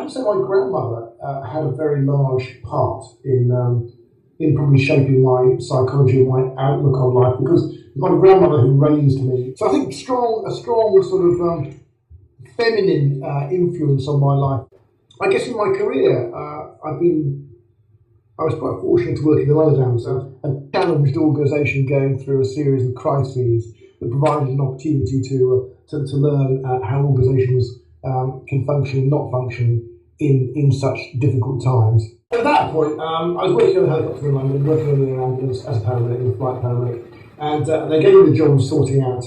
have to say my grandmother had a very large part in probably shaping my psychology and my outlook on life, because my grandmother who raised me. So I think a strong sort of feminine influence on my life. I guess in my career, I was quite fortunate to work in the London a challenged organisation going through a series of crises that provided an opportunity to learn how organisations can function and not function in such difficult times. At that point, I was working on a helicopter in London, working on an ambulance as a paramedic, a flight paramedic, and they gave me the job of sorting out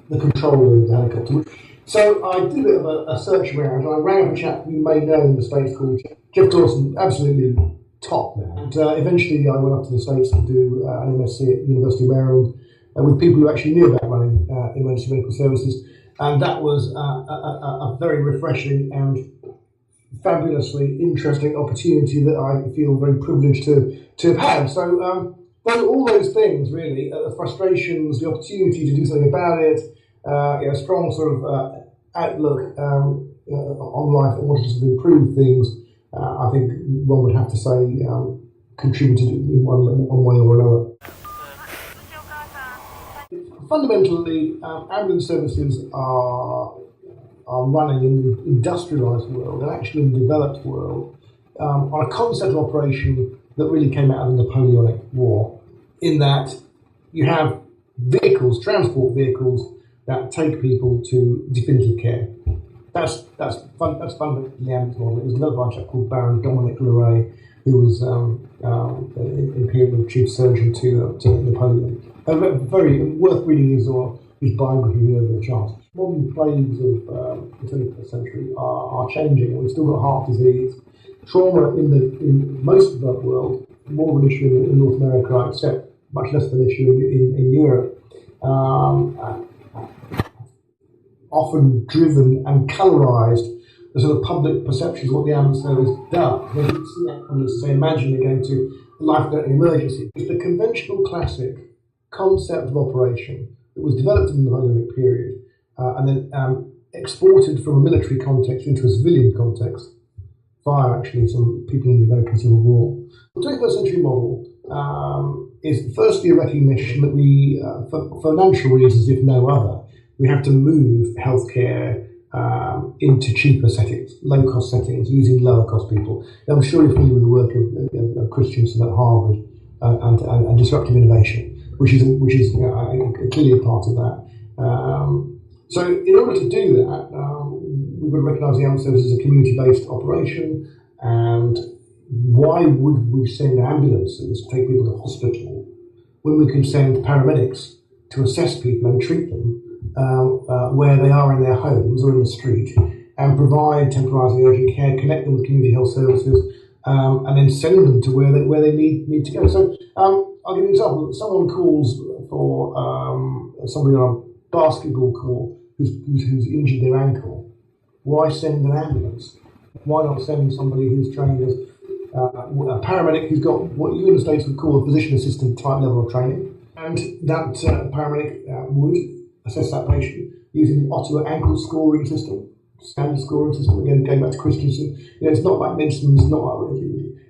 the control of the helicopter. So I did a bit of a search around, and I rang up a chap you may know in the States called Jeff Dawson, absolutely top man. And eventually I went up to the States to do an MSc at University of Maryland with people who actually knew about running emergency medical services. And that was a very refreshing and fabulously interesting opportunity that I feel very privileged to have had. So all those things really, the frustrations, the opportunity to do something about it, a strong sort of outlook on life and wanting to improve things, I think one would have to say contributed in one way or another. Fundamentally, ambulance services are running in the industrialised world and actually in the developed world on a concept of operation that really came out of the Napoleonic War, in that you have vehicles, transport vehicles, that take people to definitive care. That's fundamentally the ambulance model. It was developed by a chap called Baron Dominic Leray, who was Imperial Chief Surgeon to Napoleon. Very worth reading his biography if you ever get a chance. Modern plagues of the 21st century are changing. We've still got heart disease. Trauma in most of the world, more of an issue in North America, I accept, much less of an issue in Europe. Often driven and colorised the sort of public perceptions of what the ambulance service does. When you see ambulance, say, imagine you're going to a life-threatening emergency. It's the conventional classic concept of operation that was developed in the Napoleonic period and then exported from a military context into a civilian context via actually some people in the American Civil War. The 21st century model is firstly a recognition that we, for financial reasons if no other, we have to move healthcare into cheaper settings, low-cost settings, using lower-cost people. I'm sure you're familiar with the work of Christensen at Harvard and disruptive innovation, which is clearly a part of that. So in order to do that, we've got to recognise the ambulance service as a community-based operation, and why would we send ambulances to take people to hospital when we can send paramedics to assess people and treat them where they are in their homes or in the street, and provide temporising urgent care, connect them with community health services, and then send them to where they need to go. So I'll give you an example. Someone calls for somebody on a basketball court who's injured their ankle. Why send an ambulance? Why not send somebody who's trained as a paramedic who's got what you in the States would call a physician assistant type level of training, and that paramedic would assess that patient using the Ottawa ankle scoring system, standard scoring system. Again, going back to Christensen, it's not like medicine's not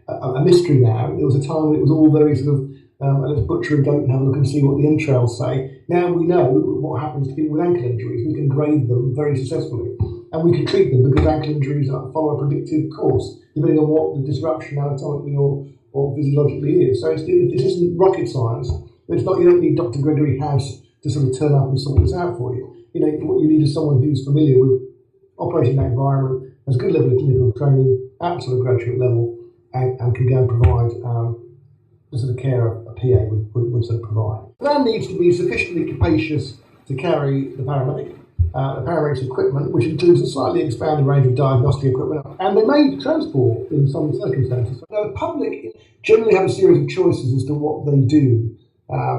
a mystery now. There was a time when it was all very sort of let's butcher a goat and have a look and see what the entrails say. Now we know what happens to people with ankle injuries. We can grade them very successfully, and we can treat them because ankle injuries follow a predicted course, depending on what the disruption anatomically or physiologically is. So it isn't rocket science. But it's not. You don't need Dr. Gregory House to sort of turn up and sort this out for you. What you need is someone who's familiar with operating that environment, has a good level of clinical training at sort of graduate level, and can go and provide the sort of care a PA would sort of provide. The van needs to be sufficiently capacious to carry the paramedic, the paramedic's equipment, which includes a slightly expanded range of diagnostic equipment, and they may transport in some circumstances. Now, the public generally have a series of choices as to what they do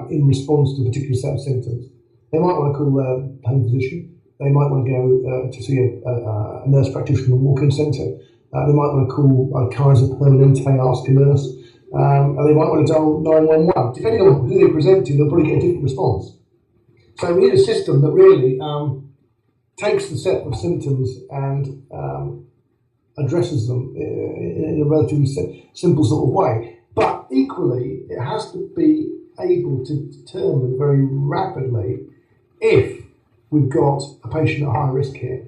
in response to a particular set of symptoms. They might want to call their home physician. They might want to go to see a nurse practitioner in a walk-in centre. They might want to call a Kaiser Permanente, ask a nurse. And they might want to dial 911. Depending on who they present to, they'll probably get a different response. So we need a system that really takes the set of symptoms and addresses them in a relatively simple sort of way. But equally, it has to be able to determine very rapidly if we've got a patient at high risk here.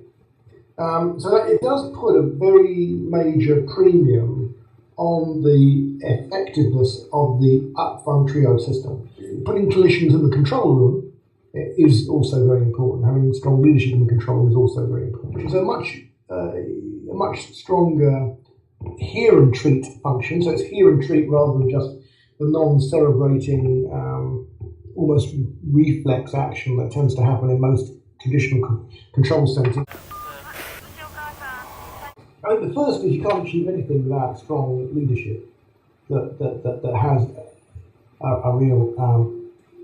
So that it does put a very major premium on the effectiveness of the upfront triage system. Putting clinicians in the control room is also very important. Having strong leadership in the control room is also very important. It's a much stronger hear and treat function. So it's hear and treat rather than just the non-cerebrating, almost reflex action that tends to happen in most traditional control centres. I think the first is you can't achieve anything without strong leadership that has a real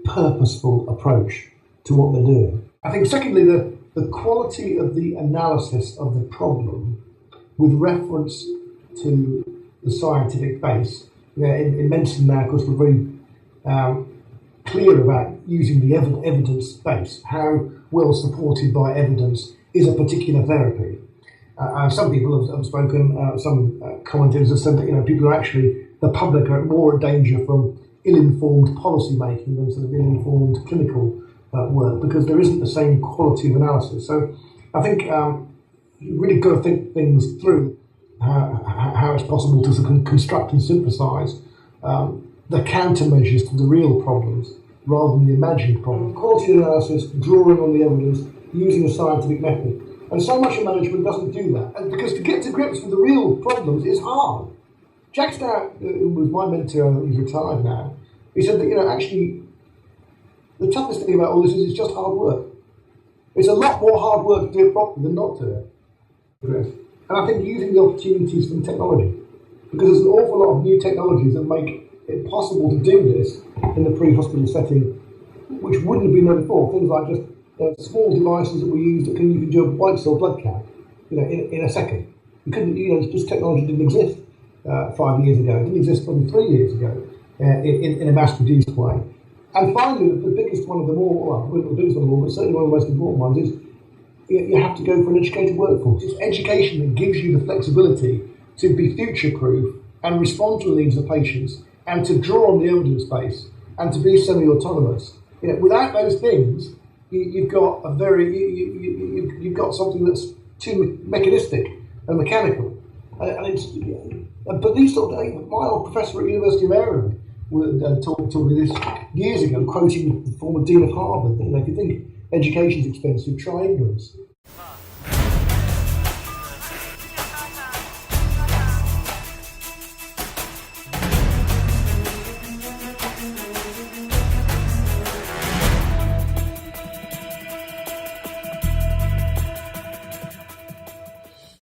purposeful approach to what they're doing. I think secondly, the quality of the analysis of the problem with reference to the scientific base. In medicine now, of course, we're very clear about using the evidence base. How well supported by evidence is a particular therapy? Some people have spoken, some commentators have said that people are actually, the public are more at danger from ill-informed policy making than sort of ill-informed clinical work, because there isn't the same quality of analysis. So I think you've really got to think things through, how it's possible to sort of construct and synthesize the countermeasures to the real problems rather than the imagined problems. Quality analysis, drawing on the evidence, using a scientific method. And so much of management doesn't do that. And because to get to grips with the real problems is hard. Jack Stout, who was my mentor, he's retired now, he said that, actually, the toughest thing about all this is it's just hard work. It's a lot more hard work to do it properly than not to do it. And I think using the opportunities from technology, because there's an awful lot of new technologies that make it possible to do this in the pre-hospital setting, which wouldn't have been there before. Things like just small devices that we use that you can do a white cell blood count, in a second. You couldn't, this technology didn't exist 5 years ago. It didn't exist probably 3 years ago in a mass-produced way. And finally, the biggest one of them all, well, not the biggest one of them all, but certainly one of the most important ones is you have to go for an educated workforce. It's education that gives you the flexibility to be future-proof and respond to the needs of patients and to draw on the evidence base and to be semi-autonomous. Without those things, you've got you've got something that's too mechanistic and mechanical. And it's, but these sort of, my old professor at University of Maryland told me this years ago, quoting the former dean of Harvard. If you think education is expensive, try ignorance.